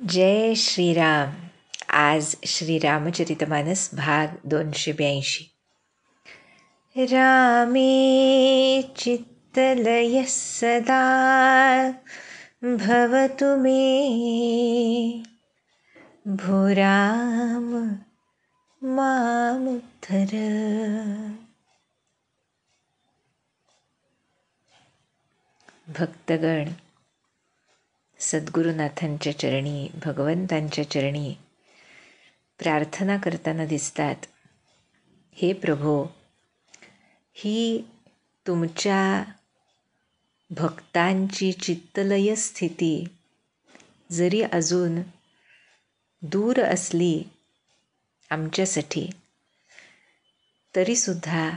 जय श्रीराम. आज श्रीरामचरितमानस भाग 282. रामे चित्तलयः सदा भवतु मे, भो राम मामुद्धर. भक्तगण सद्गुरुनाथांच्या चरणी, भगवंतांच्या चरणी प्रार्थना करताना दिसतात. हे प्रभो, ही तुमच्या भक्तांची चित्तलय स्थिती जरी अजून दूर असली आमच्यासाठी, तरीसुद्धा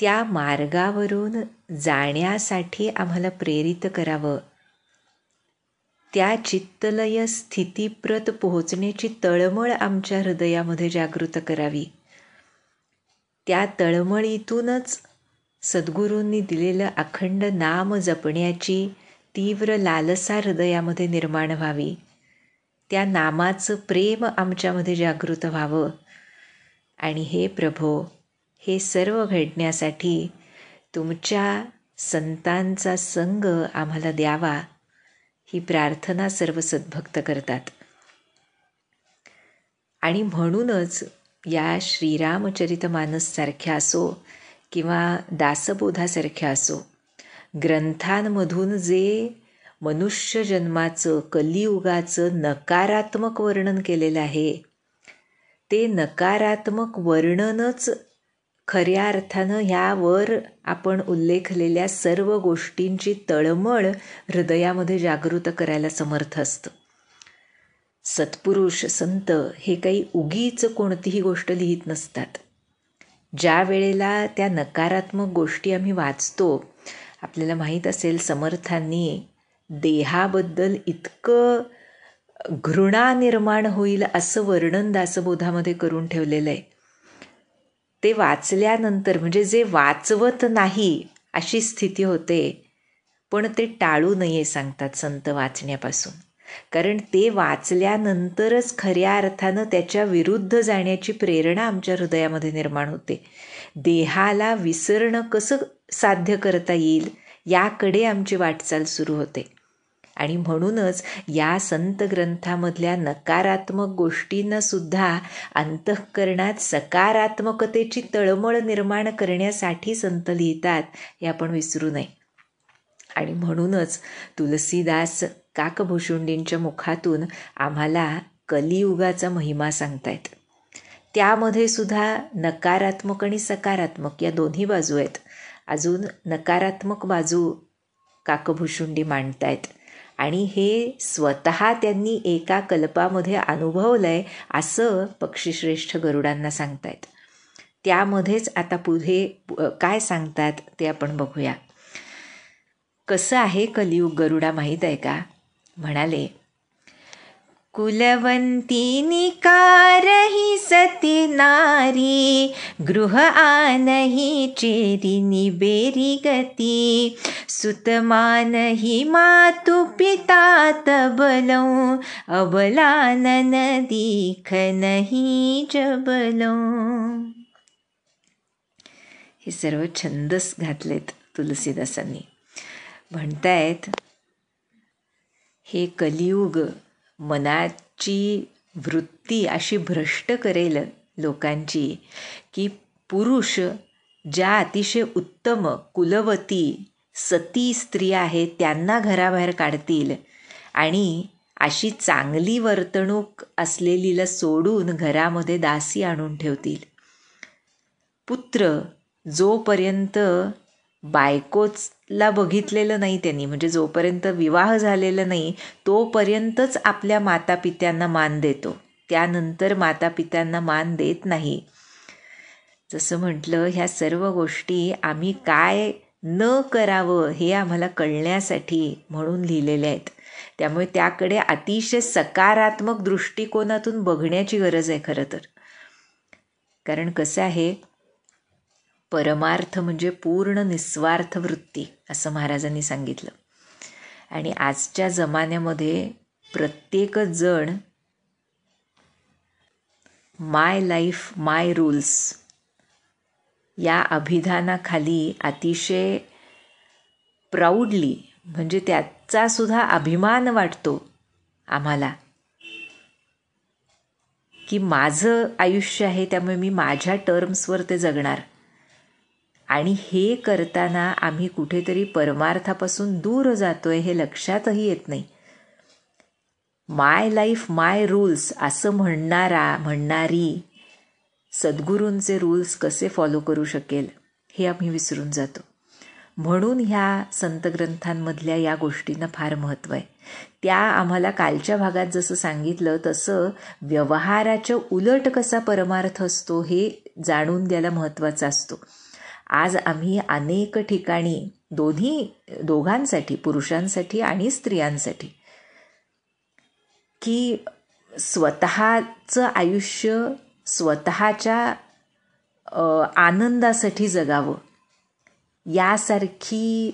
त्या मार्गावरून जाण्यासाठी आम्हाला प्रेरित करावं. त्या चित्तलय स्थितीप्रत पोहोचण्याची तळमळ आमच्या हृदयामध्ये जागृत करावी. त्या तळमळीतूनच सद्गुरूंनी दिलेलं अखंड नाम जपण्याची तीव्र लालसा हृदयामध्ये निर्माण व्हावी. त्या नामाचं प्रेम आमच्यामध्ये जागृत व्हावं. आणि हे प्रभो, हे सर्व घडण्यासाठी तुमच्या संतांचा संग आम्हाला द्यावा, ही प्रार्थना सर्व सद्भक्त करतात. आणि म्हणूनच या श्रीरामचरितमानससारख्या असो किंवा दासबोधासारख्या असो, ग्रंथांमधून जे मनुष्य जन्माचं, कलियुगाचं नकारात्मक वर्णन केलेलं आहे, ते नकारात्मक वर्णनच खऱ्या अर्थानं ह्यावर आपण उल्लेखलेल्या सर्व गोष्टींची तळमळ हृदयामध्ये जागृत करायला समर्थ असतं. सत्पुरुष संत हे काही उगीच कोणतीही गोष्ट लिहित नसतात. ज्या वेळेला त्या नकारात्मक गोष्टी आम्ही वाचतो, आपल्याला माहीत असेल समर्थांनी देहाबद्दल इतकं घृणा निर्माण होईल असं वर्णन दासबोधामध्ये करून ठेवलेलं आहे. ते वाचल्यानंतर म्हणजे जे वाचवत नाही अशी स्थिती होते, पण ते टाळू नये सांगतात संत वाचण्यापासून. कारण ते वाचल्यानंतरच खऱ्या अर्थानं त्याच्या विरुद्ध जाण्याची प्रेरणा आमच्या हृदयामध्ये निर्माण होते. देहाला विसरणं कसं साध्य करता येईल याकडे आमची वाटचाल सुरू होते. आणि म्हणूनच या संत ग्रंथामधल्या नकारात्मक गोष्टींना सुद्धा अंतःकरणात सकारात्मकतेची तळमळ निर्माण करण्यासाठी संत लिहितात, हे आपण विसरू नये. आणि म्हणूनच तुलसीदास काकभूषुंडींच्या मुखातून आम्हाला कलियुगाचा महिमा सांगतायत. त्यामध्ये सुद्धा नकारात्मक आणि सकारात्मक या दोन्ही बाजू आहेत. अजून नकारात्मक बाजू काकभूषुंडी मांडतायत आणि हे स्वतः त्यांनी एका कल्पामध्ये अनुभवलंय असं पक्षीश्रेष्ठ गरुडांना सांगतायत. त्यामध्येच आता पुढे काय सांगतात ते आपण बघूया. कसं आहे कलियुग गरुडा माहीत आहे का? म्हणाले, कुलवंती निकारही सती नारी, गृह आणही चेरिनी बेरी गती, सुतमानही मातु पिता तबलौ, अबलानन दीख नहीं जबलौ. हे सर्व छंदस घातलेत तुलसीदासांनी. म्हणतायत, हे कलियुग मनाची वृत्ती अशी भ्रष्ट करेल लोकांची की पुरुष ज्या अतिशय उत्तम कुलवती सती स्त्रिया आहेत त्यांना घराबाहेर काढतील आणि अशी चांगली वर्तणूक असलेलीला सोडून घरामध्ये दासी आणून ठेवतील. पुत्र जोपर्यंत बायकोला बघितलेलं नाही त्यांनी, म्हणजे जोपर्यंत विवाह झालेला नाही तोपर्यंतच आपल्या मातापित्यांना मान देतो, त्यानंतर मातापित्यांना मान देत नाही. जसं म्हटलं, ह्या सर्व गोष्टी आम्ही काय न करावं हे आम्हाला कळण्यासाठी म्हणून लिहिलेल्या आहेत. त्यामुळे त्याकडे अतिशय सकारात्मक दृष्टिकोनातून बघण्याची गरज आहे खरं तर. कारण कसं आहे, परमार्थ म्हणजे पूर्ण निस्वार्थ वृत्ती असं महाराजांनी सांगितलं. आणि आजच्या जमान्यामध्ये प्रत्येकच जण माय लाईफ माय रूल्स या अभिधानाखाली अतिशय प्राऊडली, म्हणजे त्याचा सुद्धा अभिमान वाटतो आम्हाला, की माझं आयुष्य आहे त्यामुळे मी माझ्या टर्म्सवर ते जगणार. आणि हे करताना आम्ही कुठेतरी परमार्थापासून दूर जातोय हे लक्षातही येत नाही. माय लाईफ माय रूल्स असं म्हणणारी सद्गुरूंचे रूल्स कसे फॉलो करू शकेल हे आम्ही विसरून जातो. म्हणून ह्या संतग्रंथांमधल्या या गोष्टींना फार महत्त्व आहे. त्या आम्हाला कालच्या भागात जसं सांगितलं तसं व्यवहाराच्या उलट कसा परमार्थ असतो हे जाणून द्यायला महत्त्वाचा असतो. आज आम्ही अनेक ठिकाणी दोघांसाठी, पुरुषांसाठी आणि स्त्रियांसाठी, की स्वतःचं आयुष्य स्वतःच्या आनंदासाठी जगावं यासारखी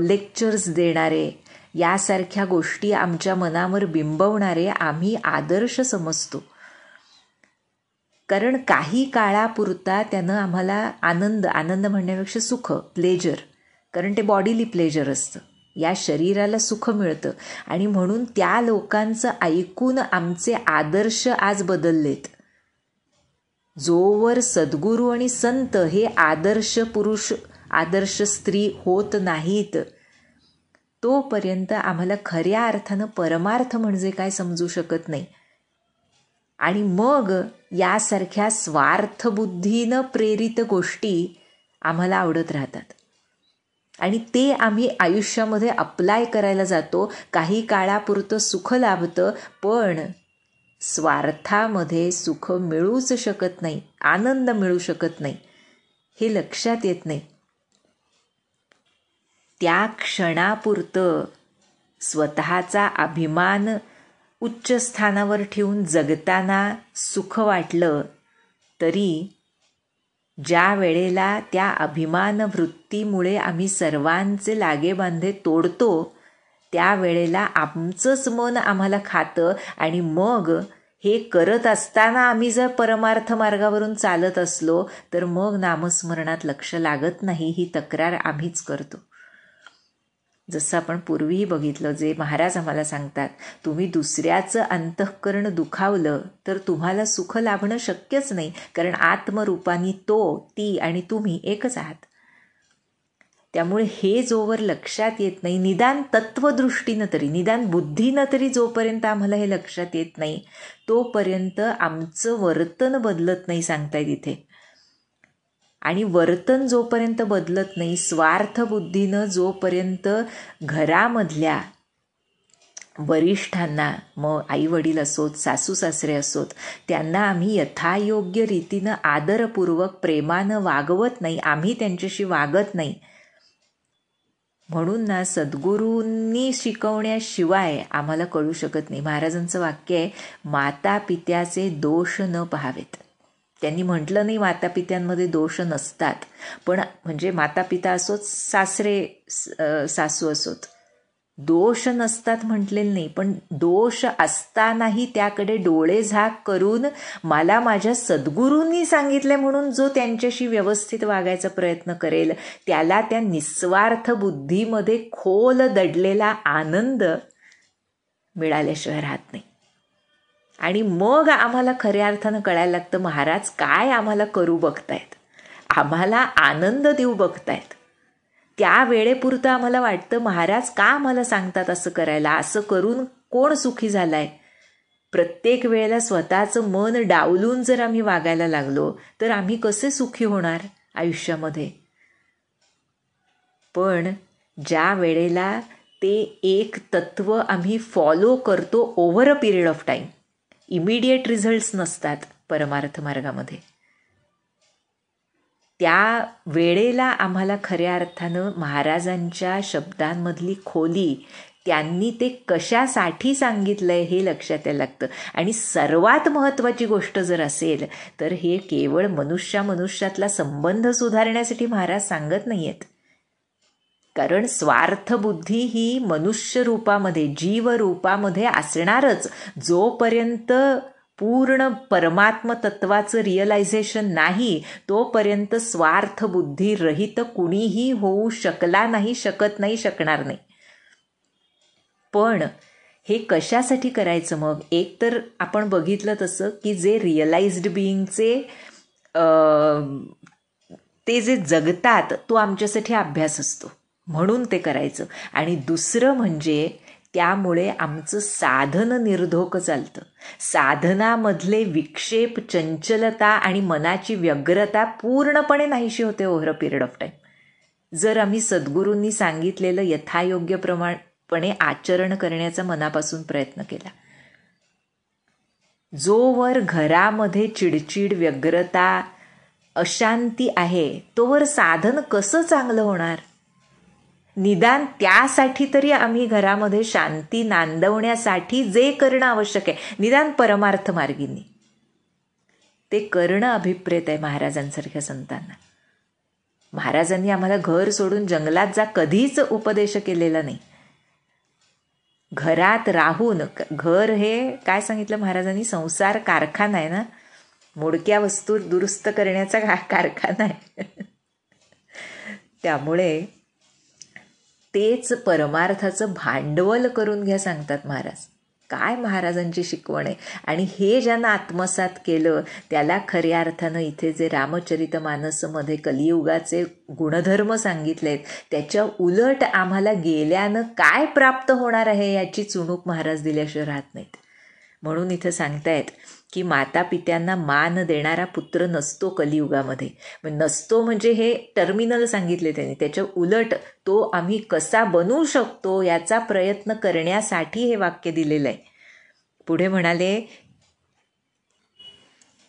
लेक्चर्स देणारे, यासारख्या गोष्टी आमच्या मनावर बिंबवणारे आम्ही आदर्श समजतो. कारण काही काळापुरता त्यानं आम्हाला आनंद म्हणण्यापेक्षा सुख, प्लेजर, कारण ते बॉडीली प्लेजर असतं, या शरीराला सुख मिळतं. आणि म्हणून त्या लोकांचं ऐकून आमचे आदर्श आज बदललेत. जोवर सद्गुरू आणि संत हे आदर्श पुरुष, आदर्श स्त्री होत नाहीत, तोपर्यंत आम्हाला खऱ्या अर्थानं परमार्थ म्हणजे काय समजू शकत नाही. आणि मग यासारख्या स्वार्थबुद्धीनं प्रेरित गोष्टी आम्हाला आवडत राहतात आणि ते आम्ही आयुष्यामध्ये अप्लाय करायला जातो. काही काळापुरतं सुख लाभतं, पण स्वार्थामध्ये सुख मिळूच शकत नाही, आनंद मिळू शकत नाही, हे लक्षात येत नाही. त्या क्षणापुरतं स्वतःचा अभिमान उच्च स्थानावर ठेवून जगताना सुख वाटलं तरी ज्या वेळेला त्या अभिमान वृत्तीमुळे आम्ही सर्वांचे लागेबांधे तोडतो, त्यावेळेला आमचंच मन आम्हाला खातं. आणि मग हे करत असताना आम्ही जर परमार्थ मार्गावरून चालत असलो तर मग नामस्मरणात लक्ष लागत नाही, ही तक्रार आम्हीच करतो. जसं आपण पूर्वीही बघितलं, जे महाराज आम्हाला सांगतात, तुम्ही दुसऱ्याचं अंतःकरण दुखावलं तर तुम्हाला सुख लाभणं शक्यच नाही, कारण आत्मरूपानी तो, ती आणि तुम्ही एकच आहात. त्यामुळे हे जोवर लक्षात येत नाही, निदान तत्वदृष्टीनं तरी, निदान बुद्धीनं तरी जोपर्यंत आम्हाला हे लक्षात येत नाही, तोपर्यंत आमचं वर्तन बदलत नाही सांगतायत इथे. आणि वर्तन जोपर्यंत बदलत नाही, स्वार्थबुद्धीनं जोपर्यंत घरामधल्या वरिष्ठांना, मग आईवडील असोत, सासू सासरे असोत, त्यांना आम्ही यथायोग्य रीतीनं आदरपूर्वक प्रेमानं वागवत नाही, आम्ही त्यांच्याशी वागत नाही. म्हणून ना सद्गुरूंनी शिकवण्याशिवाय आम्हाला कळू शकत नाही. महाराजांचं वाक्य आहे, माता पित्याचे दोष न पाहावेत. त्यांनी म्हटलं नाही मातापित्यांमध्ये दोष नसतात, पण म्हणजे मातापिता असोत, सासरे सासू असोत, दोष नसतात म्हटलेलं नाही, पण दोष असतानाही त्याकडे डोळे झाक करून मला माझ्या सद्गुरूंनी सांगितले म्हणून जो त्यांच्याशी व्यवस्थित वागायचा प्रयत्न करेल, त्याला त्या निस्वार्थ बुद्धीमध्ये खोल दडलेला आनंद मिळाल्याशिवाय राहत नाही. आणि मग आम्हाला खऱ्या अर्थानं कळायला लागतं, महाराज काय आम्हाला करू बघतायत, आम्हाला आनंद देऊ बघतायत. त्या वेळेपुरतं आम्हाला वाटतं महाराज का आम्हाला सांगतात असं करायला, असं करून कोण सुखी झालाय. प्रत्येक वेळेला स्वतःचं मन डावलून जर आम्ही वागायला लागलो तर आम्ही कसे सुखी होणार आयुष्यामध्ये. पण ज्या वेळेला ते एक तत्व आम्ही फॉलो करतो over a period of time, immediate results नसतात परमार्थ मार्गामध्ये, त्या वेळेला आम्हाला खऱ्या अर्थानं महाराजांच्या शब्दांमधली खोली, त्यांनी ते कशासाठी सांगितलंय हे लक्षात यायला लागतं. आणि सर्वात महत्त्वाची गोष्ट जर असेल तर हे केवळ मनुष्यातला संबंध सुधारण्यासाठी महाराज सांगत नाही आहेत, कारण स्वार्थबुद्धी ही मनुष्य रूपामध्ये, जीव रूपामध्ये असणारच. जोपर्यंत पूर्ण परमात्म तत्वाचं रिअलायझेशन नाही तोपर्यंत स्वार्थबुद्धी रहित कुणीही होऊ शकला नाही, शकत नाही, शकणार नाही. पण हे कशासाठी करायचं मग? एक तर आपण बघितलं तसं की जे रिअलाइज्ड बिईंगचे ते जे जगतात तो आमच्यासाठी अभ्यास असतो म्हणून ते करायचं. आणि दुसरं म्हणजे त्यामुळे आमचं साधन निर्धोक चालतं. साधनामधले विक्षेप, चंचलता आणि मनाची व्यग्रता पूर्णपणे नाहीशी होते over a period of time. जर आम्ही सद्गुरूंनी सांगितलेलं यथायोग्य प्रमाणपणे आचरण करण्याचा मनापासून प्रयत्न केला. जोवर घरामध्ये चिडचिड, व्यग्रता, अशांती आहे तोवर साधन कसं चांगलं होणार? निदान त्यासाठी तरी आम्ही घरामध्ये शांती नांदवण्यासाठी जे करणं आवश्यक आहे, निदान परमार्थ मार्गीने ते करणं अभिप्रेत आहे महाराजांसारख्या संतांना. महाराजांनी आम्हाला घर सोडून जंगलात जा कधीच उपदेश केलेला नाही. घरात राहून, घर हे काय सांगितलं महाराजांनी, संसार कारखाना आहे ना, मोडक्या वस्तू दुरुस्त करण्याचा कारखाना आहे. त्यामुळे तेच परमार्थाचं भांडवल करून घ्या सांगतात महाराज. काय महाराजांची शिकवण आहे. आणि हे ज्यांना आत्मसात केलं त्याला खऱ्या अर्थानं इथे जे रामचरितमानसमध्ये कलियुगाचे गुणधर्म सांगितलेत त्याच्या उलट आम्हाला गेल्यानं काय प्राप्त होणार आहे याची चुणूक महाराज दिल्याशिवाय राहत नाहीत. म्हणून इथं सांगतायत की माता पित्यांना मान देणारा पुत्र नसतो कलियुगामध्ये. नसतो म्हणजे हे टर्मिनल सांगितले त्यांनी. त्याच्या उलट तो आम्ही कसा बनवू शकतो याचा प्रयत्न करण्यासाठी हे वाक्य दिलेलं आहे. पुढे म्हणाले,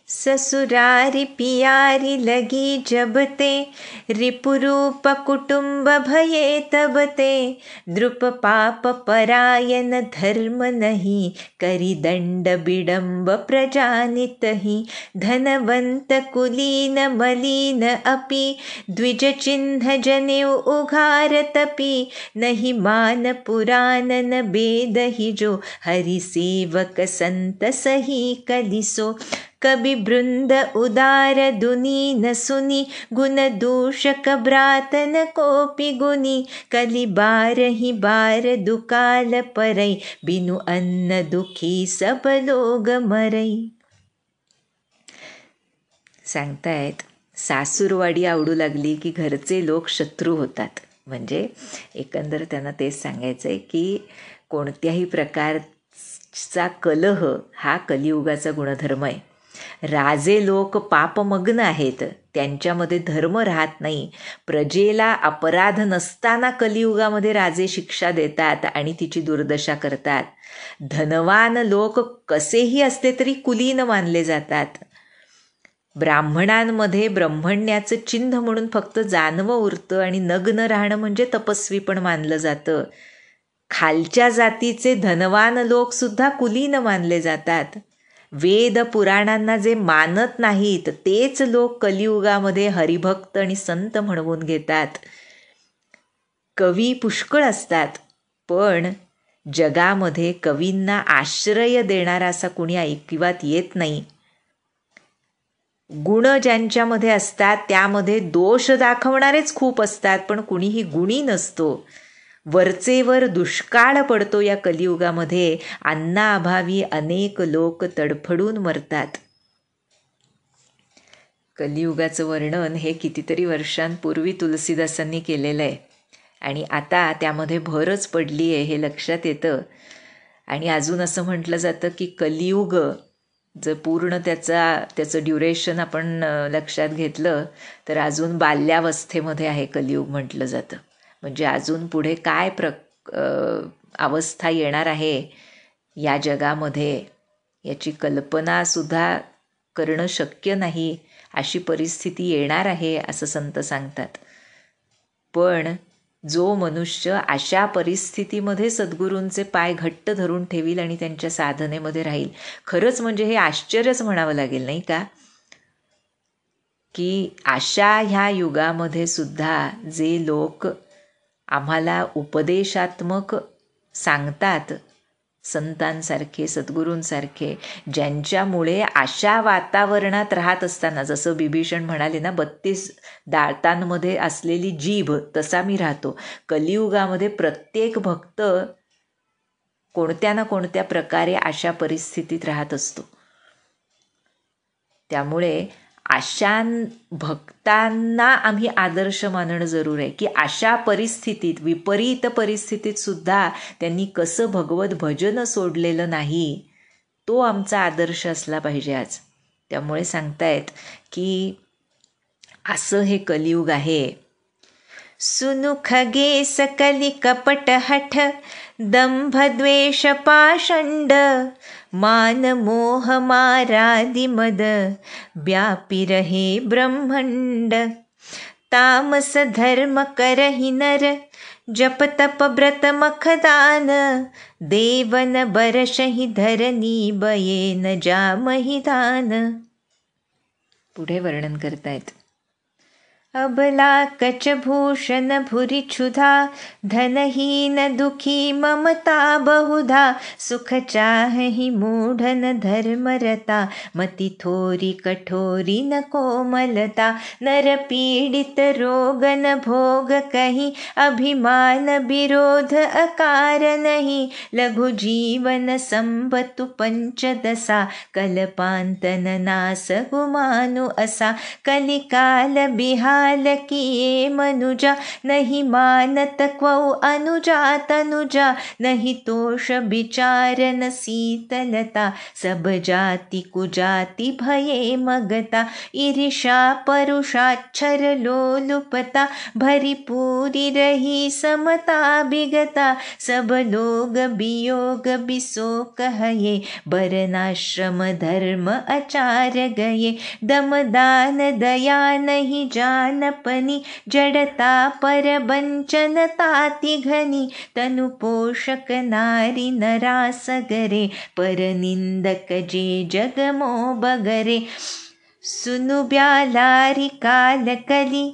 ससुरारी पियारी लगी जबते, रिपुरूप कुटुंब भये तबते, द्रुप पाप परायन धर्म नहीं, करी दंड बिडंब प्रजानितहि, धनवंत कुलीन मलीन अपि, द्विज चिन्ह जनेऊ उघार तपी, नहीं मान पुराण न बेदहि जो, हरि सेवक संत सही कलिसो, कबि बृंद उदार दुनी न सुनी, गुण दूषक भ्रातन कोपि गुनी, कलि बार ही बार दुकाल परई, बिनु अन्न दुखी सब लोग मरई. सांगतायत सासूरवाडी आवडू लागली की घरचे लोक शत्रू होतात. म्हणजे एकंदर त्यांना तेच सांगायचं आहे की कोणत्याही प्रकारचा कलह हा कलियुगाचा गुणधर्म आहे. राजे लोक पापमग्न आहेत, त्यांच्यामध्ये धर्म राहत नाही. प्रजेला अपराध नसताना कलियुगामध्ये राजे शिक्षा देतात आणि तिची दुर्दशा करतात. धनवान लोक कसेही असले तरी कुलीन मानले जातात. ब्राह्मणांमध्ये ब्रह्मण्याचं चिन्ह म्हणून फक्त जानवं उरतं आणि नग्न राहणं म्हणजे तपस्वी पण मानलं जातं. खालच्या जातीचे धनवान लोक सुद्धा कुलीन मानले जातात. वेद पुराणांना जे मानत नाहीत तेच लोक कलियुगामध्ये हरिभक्त आणि संत म्हणवून घेतात. कवी पुष्कळ असतात पण जगामध्ये कवींना आश्रय देणारा असा कुणी ऐकिवात येत नाही. गुण ज्यांच्यामध्ये असतात त्यामध्ये दोष दाखवणारेच खूप असतात पण कुणीही गुणी नसतो. वरचेवर दुष्काळ पडतो या कलियुगामध्ये. अन्नाअभावी अनेक लोक तडफडून मरतात. कलियुगाचं वर्णन हे कितीतरी वर्षांपूर्वी तुलसीदासांनी केलेलं आहे आणि आता त्यामध्ये भरच पडली आहे हे लक्षात येतं. आणि अजून असं म्हटलं जातं की कलियुग जर पूर्ण त्याचं ड्युरेशन आपण लक्षात घेतलं तर अजून बाल्यावस्थेमध्ये आहे कलियुग म्हटलं जातं. म्हणजे अजून पुढे काय अवस्था येणार आहे या जगामध्ये याची कल्पनासुद्धा करणं शक्य नाही अशी परिस्थिती येणार आहे असं संत सांगतात. पण जो मनुष्य अशा परिस्थितीमध्ये सद्गुरूंचे पाय घट्ट धरून ठेवील आणि त्यांच्या साधनेमध्ये राहील, खरंच म्हणजे हे आश्चर्यच म्हणावं लागेल नाही का, की अशा ह्या युगामध्ये सुद्धा जे लोक आम्हाला उपदेशात्मक सांगतात संतांसारखे, सद्गुरूंसारखे, ज्यांच्यामुळे अशा वातावरणात राहत असताना, जसं बिभीषण म्हणाले ना, 32 दातांमध्ये असलेली जीभ तसा मी राहतो. कलियुगामध्ये प्रत्येक भक्त कोणत्या ना कोणत्या प्रकारे अशा परिस्थितीत राहत असतो. त्यामुळे अशा भक्तांना आम्ही आदर्श मानणं जरूर आहे, की अशा परिस्थितीत, विपरीत परिस्थितीत सुद्धा त्यांनी कसं भगवत भजन सोडलेलं नाही, तो आमचा आदर्श असला पाहिजे आज. त्यामुळे सांगतायत की असं हे कलियुग आहे. सुनु खगे सकली कपट हठ, दंभ द्वेष पाषंड, मान मोह मारादि मद, व्यापी रहे ब्रह्मंड. तामस धर्म करहि नर, जप तप व्रत मखदान, देवन बरशहि धरनी, बये न जामहि दान. पुढे वर्णन करतायत. अबला कच भूषण भुरी क्षुधा, धनहीन दुखी ममता बहुधा, सुख चाहहि मूढन धर्मरता, मति थोरी कठोरी न कोमलता. नर पीडित रोगन भोग कहीं, अभिमान विरोध अकार नहीं, लघु जीवन संबतु पंचदशा, कल्पांतन नास गुमानु असा. कलिकाल बिहाल किए मनुजा, नहीं मानत क्वौ अनुजा तनुजा, नहीं तोष विचारन शीतलता, सब जाति कुजाति भये मगता. ईर्षा परुषाक्षर लोलुपता, भरी पूरी रही समता विगता, सब लोग वियोग विशोक हये, बरनाश्रम धर्म आचार गये. दमदान दया नहीं जानपनी, जड़ता पर बंचन ताति घनी, तनु पोषक नारी नरास गरे, पर निंदक जे जग मो बगरे. सुनु ब्यालारी काल कली,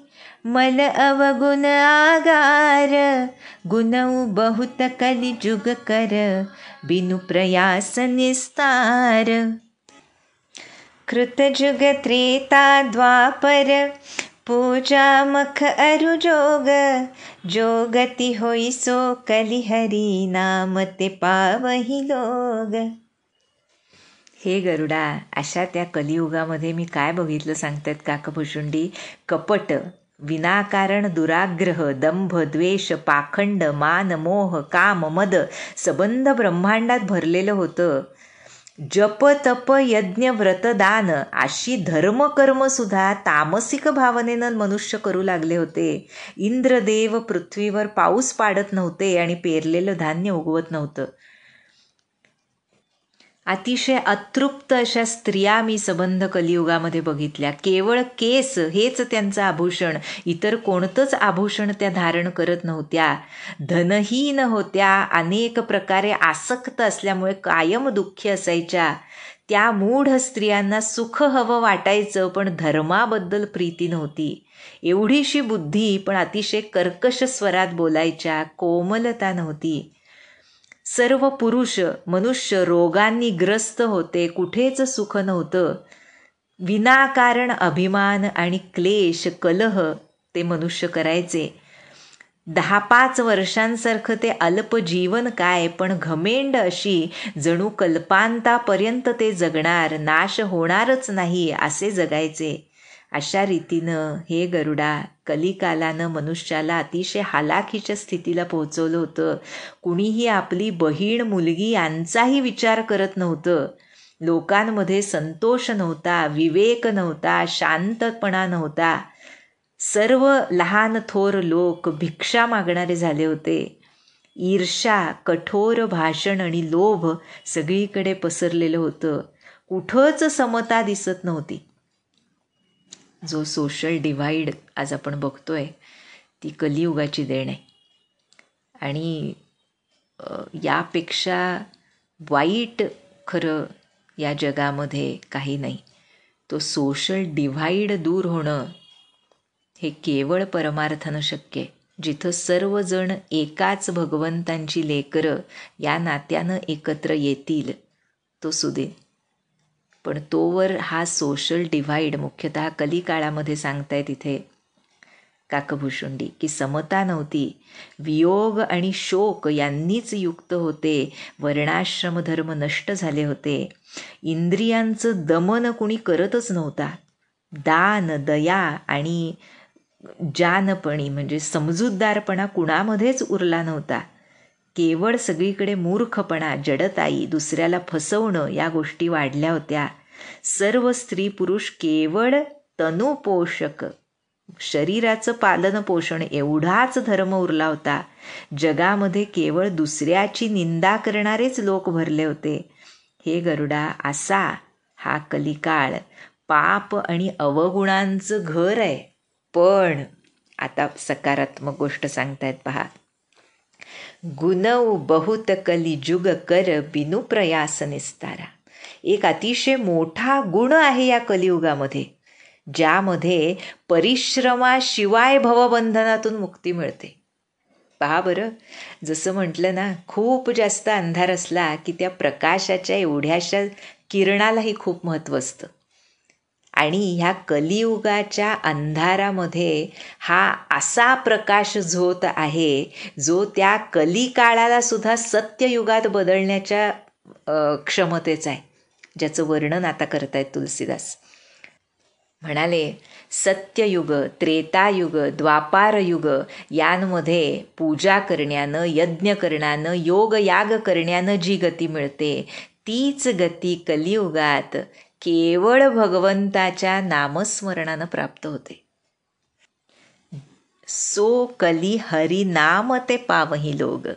मल अवगुण आगार, गुणउ बहुत कलि जुग कर, बिनु प्रयास निस्तार. कृत जुग त्रेता द्वापर, पूजा मख अरु जोग, जोगति होई सो कलि हरि, नाम ते पावहि लोग. हे गरुडा, अशा त्या कलियुगामध्ये मी काय बघितलं सांगतात काकभुशुंडी. कपट, विनाकारण दुराग्रह, दंभ, द्वेष, पाखंड, मान, मोह, काम, मद सबंध ब्रह्मांडात भरलेलं होतं. जप तप यज्ञ व्रतदान अशी धर्मकर्म सुद्धा तामसिक भावनेनं मनुष्य करू लागले होते. इंद्रदेव पृथ्वीवर पाऊस पाडत नव्हते आणि पेरलेलं धान्य उगवत नव्हतं. अतिशय अतृप्त अशा स्त्रिया मी संबंध कलियुगामध्ये बघितल्या. केवळ केस हेच त्यांचं आभूषण, इतर कोणतंच आभूषण त्या धारण करत नव्हत्या. धनहीन होत्या, अनेक प्रकारे आसक्त असल्यामुळे कायम दुःखी असायच्या. त्या मूढ स्त्रियांना सुख हवं वाटायचं, पण धर्माबद्दल प्रीती नव्हती. एवढीशी बुद्धी पण अतिशय कर्कश स्वरात बोलायच्या, कोमलता नव्हती. सर्व पुरुष मनुष्य रोगांनी ग्रस्त होते, कुठेच सुख नव्हतं. विनाकारण अभिमान आणि क्लेश कलह ते मनुष्य करायचे. 10-5 वर्षांसारखं ते अल्प जीवन काय, पण घमेंड अशी जणू कल्पांतापर्यंत ते जगणार, नाश होणारच नाही असे जगायचे. अशा रीतीनं हे गरुडा, कलिकालानं मनुष्याला अतिशय हालाखीच्या स्थितीला पोहोचवलं होतं. कुणीही आपली बहीण मुलगी यांचाही विचार करत नव्हतं. लोकांमध्ये संतोष नव्हता, विवेक नव्हता, शांतपणा नव्हता. सर्व लहान थोर लोक भिक्षा मागणारे झाले होते. ईर्ष्या, कठोर भाषण आणि लोभ सगळीकडे पसरलेलं होतं. कुठंच समता दिसत नव्हती. जो सोशल डिव्हाइड आज आपण बघतोय ती कलियुगाची देण आहे. आणि यापेक्षा वाईट खरं या जगामध्ये काही नाही. तो सोशल डिव्हाइड दूर होणं हे केवळ परमार्थानं शक्य आहे. जिथं सर्वजण एकाच भगवंतांची लेकरं या नात्यानं एकत्र येतील तो सुदिन. पण तोवर हा सोशल डिव्हाइड मुख्यतः कलिकाळामध्ये सांगतायत इथे काकभूषुंडी की समता नव्हती. वियोग आणि शोक यांनीच युक्त होते. वर्णाश्रम धर्म नष्ट झाले होते. इंद्रियांचं दमन कुणी करतच नव्हता. दान, दया आणि जानपणी म्हणजे समजूतदारपणा कुणामध्येच उरला नव्हता. केवळ सगळीकडे मूर्खपणा, जडताई, दुसऱ्याला फसवणं या गोष्टी वाढल्या होत्या. सर्व स्त्री पुरुष केवळ तनुपोषक, शरीराचं पालन पोषण एवढाच धर्म उरला होता. जगामध्ये केवळ दुसऱ्याची निंदा करणारेच लोक भरले होते. हे गरुडा, असा हा कलिकाळ पाप आणि अवगुणांचं घर आहे. पण आता सकारात्मक गोष्ट सांगतायत पहा. गुणौ बहुत कलिजुग कर बिनु प्रयास निस्तारा. एक अतिशय मोठा गुण आहे या कलियुगामध्ये, ज्यामध्ये परिश्रमाशिवाय भवबंधनातून मुक्ती मिळते. पहा बरं, जसं म्हटलं ना, खूप जास्त अंधार असला की त्या प्रकाशाच्या एवढ्याशा किरणालाही खूप महत्त्व असतं. आणि ह्या कलियुगाच्या अंधारामध्ये हा असा प्रकाश झोत आहे जो त्या कलिकाळाला सुद्धा सत्ययुगात बदलण्याच्या क्षमतेचा आहे, ज्याचं वर्णन आता करतायत तुलसीदास. म्हणाले, सत्ययुग, त्रेतायुग, द्वापारयुग यांमध्ये पूजा करण्यानं, यज्ञ करण्यानं, योग याग करण्यानं जी गती मिळते, तीच गती कलियुगात केवळ भगवंताच्या नामस्मरणानं प्राप्त होते. सो कली हरी नाम ते पावही लोग.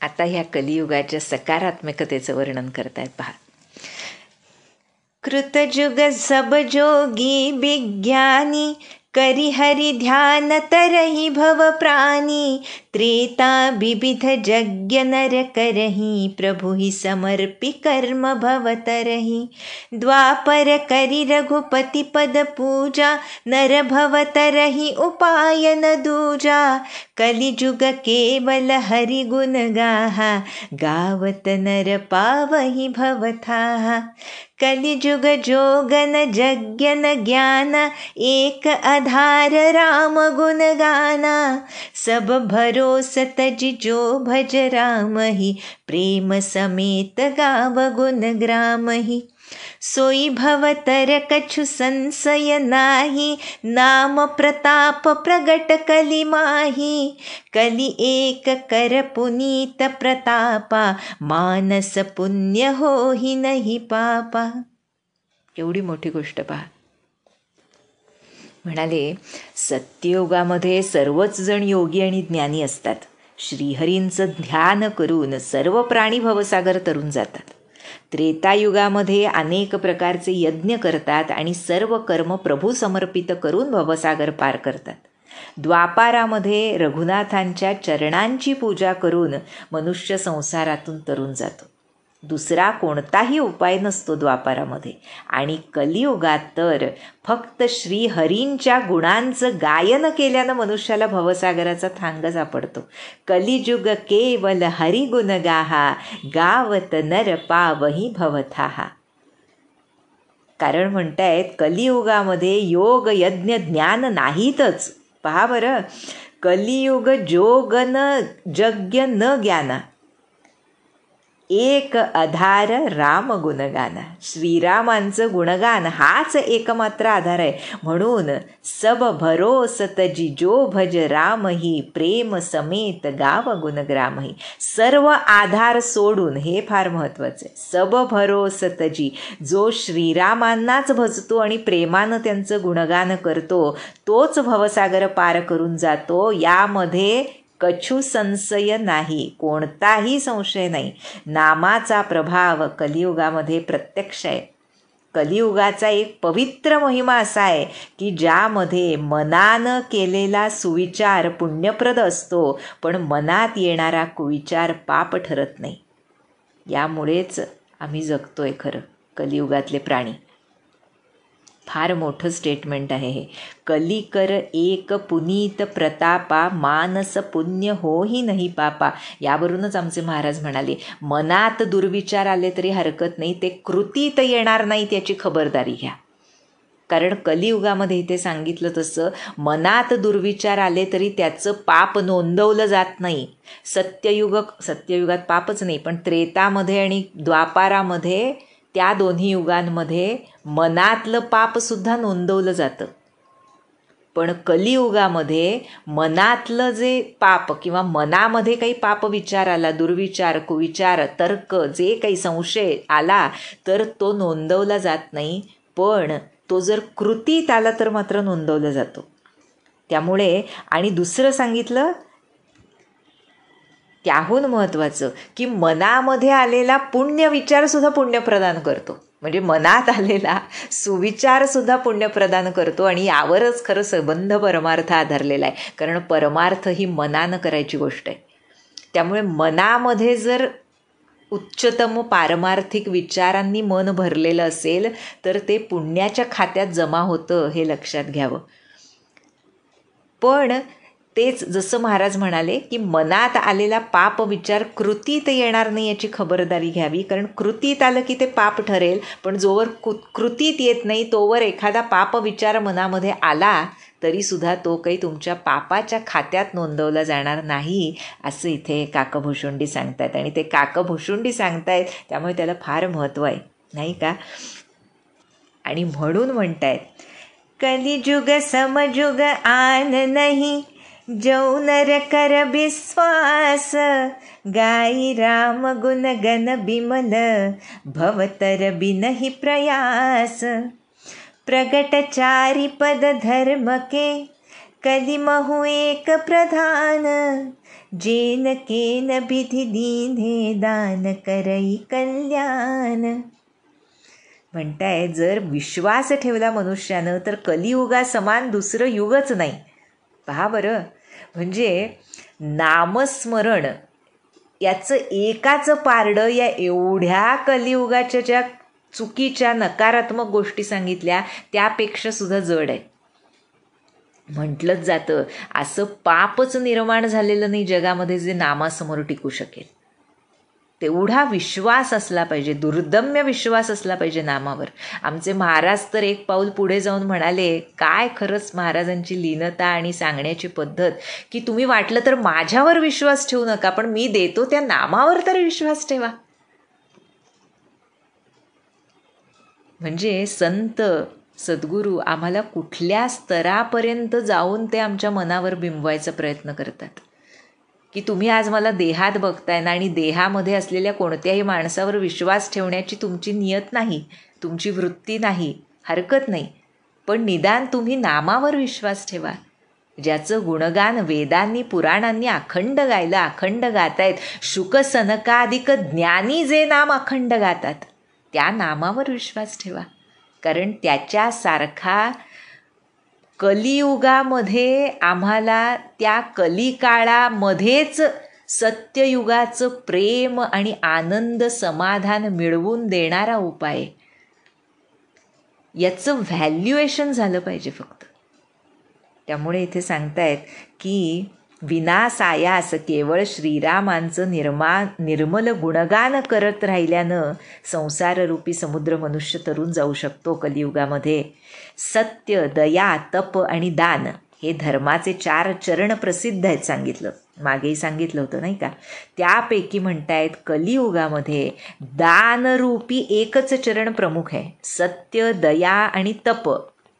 आता ह्या कलियुगाच्या सकारात्मकतेचं वर्णन करतायत पहा. कृतजुग सब जोगी विज्ञानी करी हरि ध्यान तरही भव प्राणी. त्रेता विविध यज्ञ नर करही प्रभु ही समर्पी कर्म भव तरही. द्वापर करी रघुपति पद पूजा नर भव तरही उपाय न दूजा. कलिजुग केवल हरि गुण गाहा गावत नर पावही भवथाहा. कलिजुग जोगन यज्ञन ज्ञान एक आधार राम गुण गाना. सब भरोस तजि जो भज राम ही प्रेम समेत गाव गुण ग्राम ही. सोई भवतर कछु संशय नाही नाम प्रताप प्रगट कली माही. कली एक कर पुनीत प्रतापा मानस पुण्य हो ही नाही पापा. एवढी मोठी गोष्ट पहा. म्हणाले, सत्ययुगामध्ये सर्वच जण योगी आणि ज्ञानी असतात. श्रीहरींचं ध्यान करून सर्व प्राणी भवसागर तरून जातात. त्रेतायुगामध्ये अनेक प्रकारचे यज्ञ करतात आणि सर्व कर्म प्रभू समर्पित करून भवसागर पार करतात. द्वापारामध्ये रघुनाथांच्या चरणांची पूजा करून मनुष्य संसारातून तरून जातो. दुसरा कोणताही उपाय नसतो द्वापारामध्ये. आणि कलियुगात तर फक्त श्रीहरींच्या गुणांचं गायन केल्यानं मनुष्याला भवसागराचा थांग सापडतो. कलिजुग केवल हरिगुण गाहा गावत नर पावही भवथाहा. कारण म्हणतायत कलियुगामध्ये योग यज्ञ ज्ञान नाहीतच. पहा बरं, कलियुग जोग न यज्ञ न ज्ञाना एक आधार राम गुणगाना. श्रीरामांचं गुणगान हाच एकमात्र आधार आहे. म्हणून सब भरोस तजी जो भज राम ही प्रेम समेत गाव गुणग्राम ही. सर्व आधार सोडून, हे फार महत्त्वाचं आहे, सब भरोस तजी, जो श्रीरामांनाच भजतो आणि प्रेमानं त्यांचं गुणगान करतो, तोच भवसागर पार करून जातो. यामध्ये कछु संशय नाही, कोणताही संशय नाही. नामाचा प्रभाव कलियुगामध्ये प्रत्यक्ष आहे. कलियुगाचा एक पवित्र महिमा असा आहे की ज्यामध्ये मनानं केलेला सुविचार पुण्यप्रद असतो, पण मनात येणारा कुविचार पाप ठरत नाही. यामुळेच आम्ही जगतोय खरं कलियुगातले प्राणी. फार मोठं स्टेटमेंट आहे हे. कलिकर एक पुनीत प्रतापा, मानस पुण्य होही नाही पापा. यावरूनच आमचे महाराज म्हणाले, मनात दुर्विचार आले तरी हरकत नाही, ते कृतीत येणार नाही त्याची खबरदारी घ्या. कारण कलियुगामध्ये इथे सांगितलं तसं मनात दुर्विचार आले तरी त्याचं पाप नोंदवलं जात नाही. सत्ययुगात पापच नाही, पण त्रेतामध्ये आणि द्वापारामध्ये, त्या दोन्ही युगांमध्ये मनातलं पापसुद्धा नोंदवलं जातं. पण कलियुगामध्ये मनातलं जे पाप किंवा मनामध्ये काही पाप विचार आला, दुर्विचार, कुविचार, तर्क, जे काही संशय आला तर तो नोंदवला जात नाही. पण तो जर कृतीत आला तर मात्र नोंदवला जातो. त्यामुळे आणि दुसरं सांगितलं त्याहून महत्त्वाचं की मनामध्ये आलेला पुण्य विचारसुद्धा पुण्य प्रदान करतो. म्हणजे मनात आलेला सुविचारसुद्धा पुण्य प्रदान करतो. आणि यावरच खरं संबंध परमार्थ आधारलेला आहे. कारण परमार्थ ही मनानं करायची गोष्ट आहे. त्यामुळे मनामध्ये जर उच्चतम पारमार्थिक विचारांनी मन भरलेलं असेल तर ते पुण्याच्या खात्यात जमा होतं, हे लक्षात घ्यावं. पण तेच जसं महाराज म्हणाले की मनात आलेला पाप विचार कृतीत येणार नाही याची खबरदारी घ्यावी. कारण कृतीत आलं की ते पाप ठरेल, पण जोवर कृतीत येत नाही तोवर एखादा पाप विचार मनामध्ये आला तरीसुद्धा तो काही तुमच्या पापाच्या खात्यात नोंदवला जाणार नाही, असं इथे काकभुशुंडी सांगतायत. आणि ते काकभुशुंडी सांगतायत त्यामुळे त्याला फार महत्त्व आहे, नाही का. आणि म्हणून म्हणतायत, कलिजुग समजुग आन नहीं, जो नर कर विश्वास, गाई राम गुण गण बिमल, भवतर बिनहि प्रयास. प्रगट चारि पद धर्म के, कलिमहु एक प्रधान, जेन केन विधि दीन्हे दान करई कल्याण. म्हणताय जर विश्वास ठेवला मनुष्यानं तर कलियुगासमान दुसरं युगच नाही. पहा बरं, म्हणजे नामस्मरण याचं एकाचं पारडं या एवढ्या कलियुगाच्या ज्या चुकीच्या नकारात्मक गोष्टी सांगितल्या त्यापेक्षा सुद्धा जड आहे. म्हटलंच जातं असं पापच निर्माण झालेलं नाही जगामध्ये जे नामासमोर टिकू शकेल. तेवढा विश्वास असला पाहिजे, दुर्दम्य विश्वास असला पाहिजे नामावर. आमचे महाराज तर एक पाऊल पुढे जाऊन म्हणाले, काय खरंच महाराजांची लीनता आणि सांगण्याची पद्धत, की तुम्ही वाटलं तर माझ्यावर विश्वास ठेवू नका, पण मी देतो त्या नामावर तर विश्वास ठेवा. म्हणजे संत सद्गुरू आम्हाला कुठल्या स्तरापर्यंत जाऊन ते आमच्या मनावर बिंबवायचा प्रयत्न करतात, की तुम्ही आज मला देहात बघताय ना, आणि देहामध्ये असलेल्या कोणत्याही माणसावर विश्वास ठेवण्याची तुमची नियत नाही, तुमची वृत्ती नाही, हरकत नाही, पण निदान तुम्ही नामावर विश्वास ठेवा, ज्याचं गुणगान वेदांनी पुराणांनी अखंड गायलं, अखंड गातायत. शुक सनकाधिक ज्ञानी जे नाम अखंड गातात त्या नामावर विश्वास ठेवा. कारण त्याच्यासारखा कलियुगामध्ये आम्हाला त्या कलिकाळामध्येच सत्ययुगाचं प्रेम आणि आनंद समाधान मिळवून देणारा उपाय, याचं व्हॅल्युएशन झालं पाहिजे फक्त. त्यामुळे इथे सांगतायत की विनासायास केवळ श्रीरामांचं निर्मल गुणगान करत राहिल्यानं संसाररूपी समुद्र मनुष्य तरून जाऊ शकतो कलियुगामध्ये. सत्य, दया, तप आणि दान हे धर्माचे 4 चरण प्रसिद्ध आहेत, सांगितलं मागेही सांगितलं होतं नाही का. त्यापैकी म्हणतायत कलियुगामध्ये दानरूपी एकच चरण प्रमुख आहे. सत्य, दया आणि तप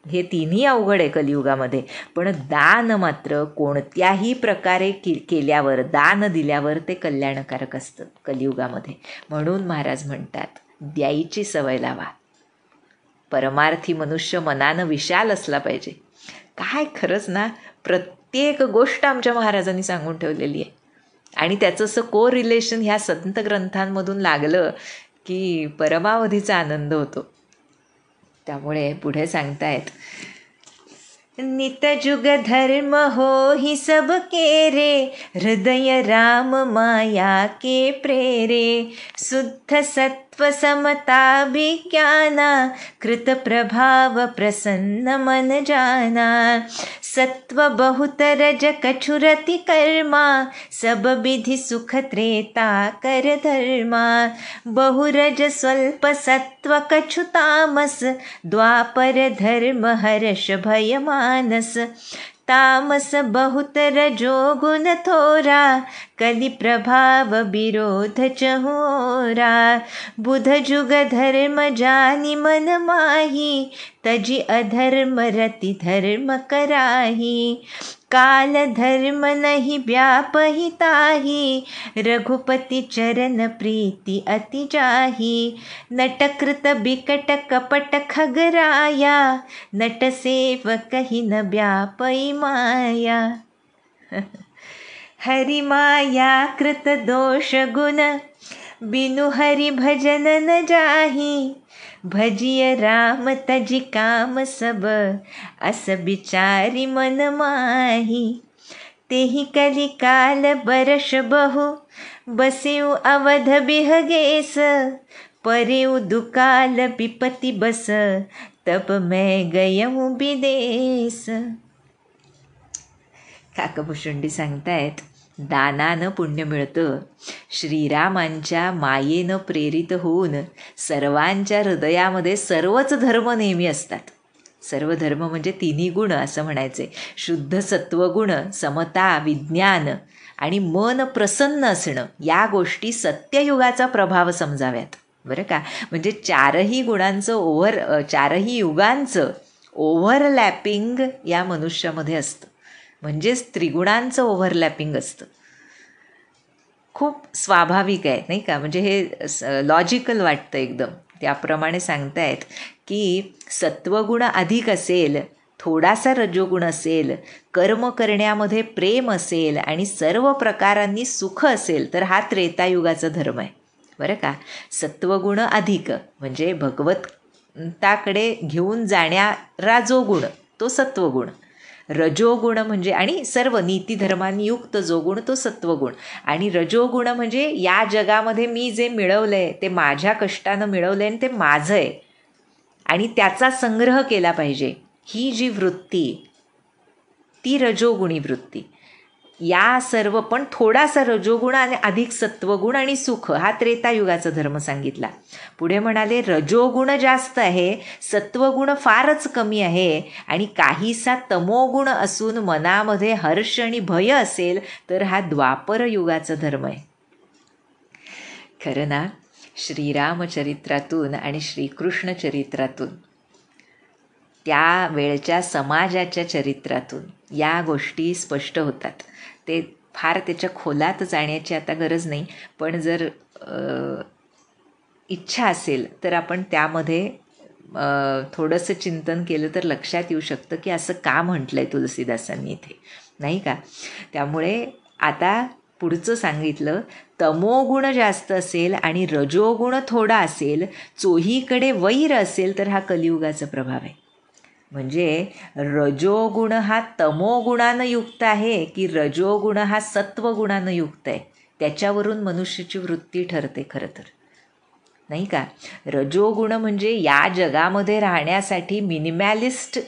हे तिन्ही अवघड आहे कलियुगामध्ये, पण दान मात्र कोणत्याही प्रकारे केल्यावर, दान दिल्यावर ते कल्याणकारक असतं कलियुगामध्ये. म्हणून महाराज म्हणतात द्यायची सवय लावा. परमार्थी मनुष्य मनानं विशाल असला पाहिजे. काय खरंच ना, प्रत्येक गोष्ट आमच्या महाराजांनी सांगून ठेवलेली आहे, आणि त्याचं असं कोरिलेशन ह्या संत ग्रंथांमधून लागलं की परमावधीचा आनंद होतो. त्यामुळे पुढे सांगतायत, नित जुग धर्म हो ही सब के रे, हृदय राम माया के प्रेरे, शुद्ध सत्व समता विज्ञाना, कृत प्रभाव प्रसन्न मन जाना। सत्व बहुत रज कछु रति कर्मा, सब विधि सुख त्रेता कर धर्मा। बहुरज स्वल्प सत्व कछु तामस, द्वापर धर्म हर्ष भय मानस। तामस बहुत रजो गुण थोरा, कलि प्रभाव विरोध चहोरा। बुध जुग धर्म जानि मन माही, तजि अधर्म रति धर्म कराही। काल धर्म नहीं व्यापहि ताही, रघुपति चरण प्रीति अति जाही। नटकृत बिकट कपट खगराया, नट सेवक ही न व्यापई माया। हरि माया कृत दोष गुण, बिनु हरि भजन न जाही। भजिय राम तजि काम सब, अस बिचारी मन माही। तेहि कलि काल बरस बहु, बसेउ अवध बिहगेस। परेउ दुकाल विपति बस, तब मैं गयऊ विदेश। काकभूषुंडी सांगतायत, दानानं पुण्य मिळतं. श्रीरामांच्या मायेनं प्रेरित होऊन सर्वांच्या हृदयामध्ये सर्वच धर्म नेहमी असतात. सर्व धर्म म्हणजे तिन्ही गुण असं म्हणायचे. शुद्ध सत्वगुण, समता, विज्ञान आणि मन प्रसन्न असणं, या गोष्टी सत्ययुगाचा प्रभाव समजाव्यात बरं का. म्हणजे चारही युगांचं ओव्हरलॅपिंग या मनुष्यामध्ये असतं. म्हणजेच त्रिगुणांचं ओव्हरलॅपिंग असतं. खूप स्वाभाविक आहे नाही का. म्हणजे हे लॉजिकल वाटतं एकदम. त्याप्रमाणे सांगतायत की सत्वगुण अधिक असेल, थोडासा रजोगुण असेल, कर्म करण्यामध्ये प्रेम असेल आणि सर्व प्रकारांनी सुख असेल तर हा त्रेतायुगाचा धर्म आहे बरं का. सत्वगुण अधिक म्हणजे भगवंताकडे घेऊन जाणारा जो गुण तो सत्वगुण. रजोगुण म्हणजे आणि सर्व नीतिधर्मांनी युक्त जो गुण तो सत्वगुण. आणि रजोगुण म्हणजे या जगामध्ये मी जे मिळवलं आहे ते माझ्या कष्टानं मिळवलं आहे आणि ते माझं आहे आणि त्याचा संग्रह केला पाहिजे, ही जी वृत्ती ती रजोगुणी वृत्ती. या सर्व पण थोडासा रजोगुण आणि अधिक सत्वगुण आणि सुख हा त्रेतायुगाचा धर्म सांगितला. पुढे म्हणाले रजोगुण जास्त आहे, सत्वगुण फारच कमी आहे आणि काहीसा तमोगुण असून मनामध्ये हर्ष आणि भय असेल तर हा द्वापर युगाचा धर्म आहे. खरं ना, श्रीरामचरित्रातून आणि श्रीकृष्ण चरित्रातून, त्या वेळच्या समाजाच्या चरित्रातून या गोष्टी स्पष्ट होतात. ते फार त्याच्या खोलात जाण्याची आता गरज नाही, पण जर इच्छा असेल तर आपण त्यामध्ये थोडंसं चिंतन केलं तर लक्षात येऊ शकतं की असं का म्हटलं आहे तुलसीदासांनी इथे नाही का. त्यामुळे आता पुढचं सांगितलं, तमोगुण जास्त असेल आणि रजोगुण थोडा असेल, चोहीकडे वैर असेल तर हा कलियुगाचा प्रभाव आहे. म्हणजे रजोगुण हा तमोगुणानं युक्त आहे की रजोगुण हा सत्वगुणानं युक्त आहे, त्याच्यावरून मनुष्याची वृत्ती ठरते खरं तर नाही का. रजोगुण म्हणजे या जगामध्ये राहण्यासाठी मिनिमॅलिस्ट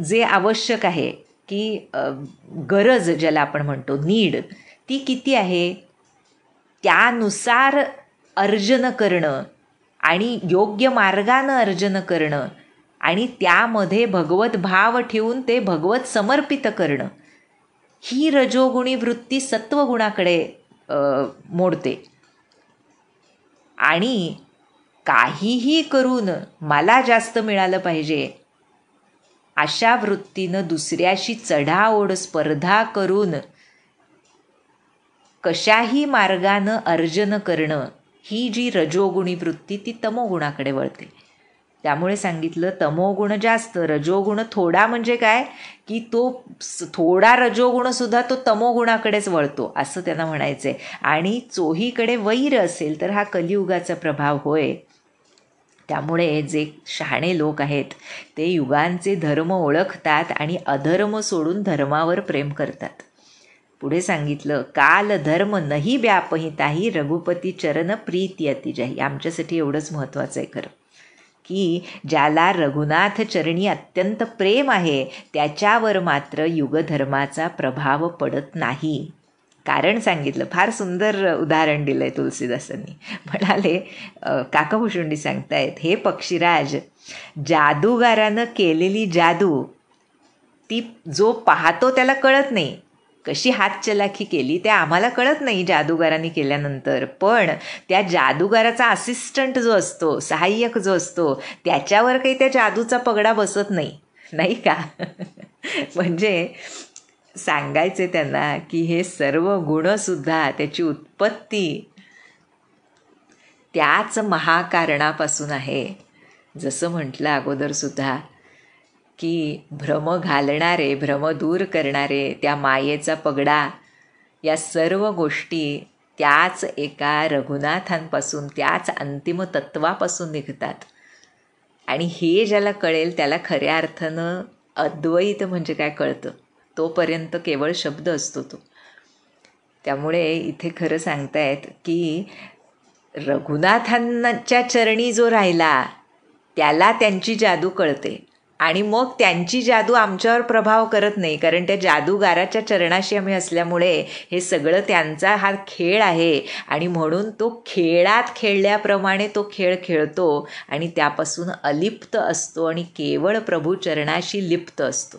जे आवश्यक आहे की गरज ज्याला आपण म्हणतो नीड, ती किती आहे त्यानुसार अर्जन करणं आणि योग्य मार्गानं अर्जन करणं आणि त्यामध्ये भगवत भाव ठेवून ते भगवत समर्पित करणं, ही रजोगुणी वृत्ती सत्वगुणाकडे मोडते. आणि काहीही करून मला जास्त मिळालं पाहिजे अशा वृत्तीनं दुसऱ्याशी चढाओढ स्पर्धा करून कशाही मार्गानं अर्जन करणं, ही जी रजोगुणी वृत्ती ती तमोगुणाकडे वळते. त्यामुळे सांगितलं तमोगुण जास्त, रजोगुण थोडा. म्हणजे काय की तो थोडा रजोगुणसुद्धा तो तमोगुणाकडेच वळतो असं त्यांना म्हणायचं आहे. आणि चोहीकडे वैर असेल तर हा कलियुगाचा प्रभाव होय. त्यामुळे जे शहाणे लोक आहेत ते युगांचे धर्म ओळखतात आणि अधर्म सोडून धर्मावर प्रेम करतात. पुढे सांगितलं, काल धर्म नही व्यापहिताही रघुपती चरण प्रीती अतिजाही. आमच्यासाठी एवढंच महत्त्वाचं आहे खरं, की ज्याला रघुनाथ चरणी अत्यंत प्रेम आहे त्याच्यावर मात्र युगधर्माचा प्रभाव पडत नाही. कारण सांगितलं, फार सुंदर उदाहरण दिलं आहे तुलसीदासांनी. म्हणाले, काकाभुशुंडी सांगतायत, हे पक्षीराज, जादूगारानं केलेली जादू ती जो पाहतो त्याला कळत नाही. कशी हातचलाखी केली ते आम्हाला कळत नाही जादूगारांनी केल्यानंतर, पण त्या जादूगाराचा असिस्टंट जो असतो, सहाय्यक जो असतो, त्याच्यावर काही त्या जादूचा पगडा बसत नाही, नाही का? म्हणजे सांगायचे त्यांना की हे सर्व गुणसुद्धा त्याची उत्पत्ती त्याच महाकारणापासून आहे. जसं म्हटलं अगोदरसुद्धा की भ्रम घालणारे, भ्रम दूर करणारे, त्या मायेचा पगडा, या सर्व गोष्टी त्याच एका रघुनाथांपासून, त्याच अंतिम तत्वापासून निघतात. आणि हे ज्याला कळेल त्याला खऱ्या अर्थानं अद्वैत म्हणजे काय कळतं. तोपर्यंत केवळ शब्द असतो तो. त्यामुळे इथे खरं सांगतायत की रघुनाथांच्या चरणी जो राहिला त्याला त्यांची जादू कळते, आणि मग त्यांची जादू आमच्यावर प्रभाव करत नाही, कारण त्या जादूगाराच्या चरणाशी आम्ही असल्यामुळे हे सगळं त्यांचा हा खेळ आहे. आणि म्हणून तो खेळात खेळल्याप्रमाणे तो खेळ खेळतो आणि त्यापासून अलिप्त असतो आणि केवळ प्रभू चरणाशी लिप्त असतो.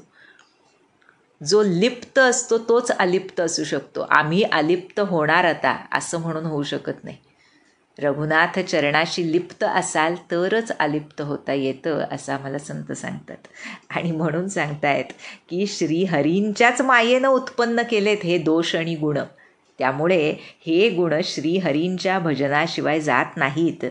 जो लिप्त असतो तोच अलिप्त असू शकतो. आम्ही अलिप्त होणार आता असं म्हणून होऊ शकत नाही. रघुनाथ चरणाशी लिप्त असाल तरच अलिप्त होता येतं, असं आम्हाला संत सांगतात. आणि म्हणून सांगतायत की श्रीहरींच्याच मायेनं उत्पन्न केलेत हे दोष आणि गुण. त्यामुळे हे गुण श्रीहरींच्या भजनाशिवाय जात नाहीत.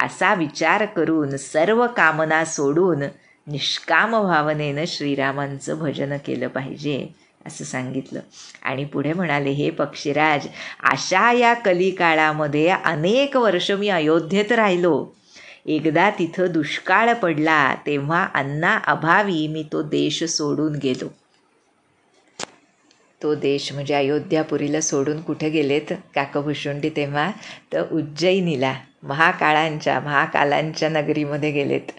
असा विचार करून सर्व कामना सोडून निष्काम भावनेनं श्रीरामांचं भजन केलं पाहिजे असं सांगितलं. आणि पुढे म्हणाले, हे पक्षीराज, अशा या कलिकाळामध्ये अनेक वर्ष मी अयोध्येत राहिलो. एकदा तिथं दुष्काळ पडला तेव्हा अन्ना अभावी मी तो देश सोडून गेलो. तो देश म्हणजे अयोध्यापुरीला सोडून कुठे गेलेत काकाभुशुंडी तेव्हा? तर उज्जैनीला, महाकालांच्या नगरीमध्ये गेलेत.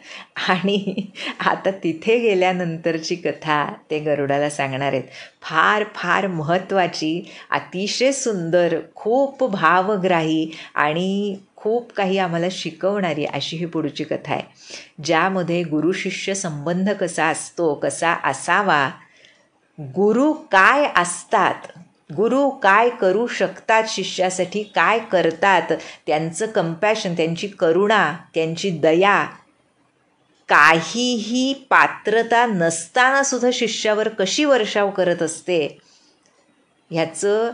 आणि आता तिथे गेल्यानंतरची कथा ते गरुडाला सांगणार आहेत. फार फार महत्त्वाची, अतिशय सुंदर, खूप भावग्राही आणि खूप काही आम्हाला शिकवणारी अशी ही पुढची कथा आहे, ज्यामध्ये गुरुशिष्य संबंध कसा असतो, कसा असावा, गुरु काय असतात, गुरु काय करू शकतात, शिष्यासाठी काय करतात, त्यांचं कंपॅशन, त्यांची करुणा, त्यांची दया, काहीही पात्रता नसताना सुद्धा शिष्यावर कशी वर्षाव करत असते, ह्याचं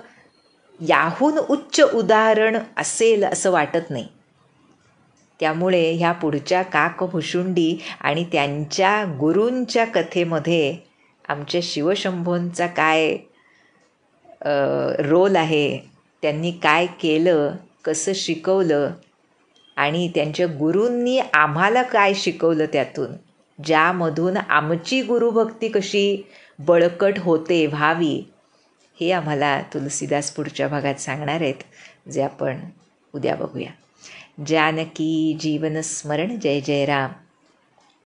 याहून उच्च उदाहरण असेल असं वाटत नाही. त्यामुळे ह्या पुढच्या काकभुशुंडी आणि त्यांच्या गुरूंच्या कथेमध्ये आमच्या शिवशंभोंचा काय रोल आहे, त्यांनी काय केलं, कसं शिकवलं आणि त्यांच्या गुरूंनी आम्हाला काय शिकवलं त्यातून, ज्यामधून आमची गुरुभक्ती कशी बळकट होते, व्हावी, हे आम्हाला तुलसीदास पुढच्या भागात सांगणार आहेत, जे आपण उद्या बघूया. जानकी जीवन स्मरण. जय जय राम.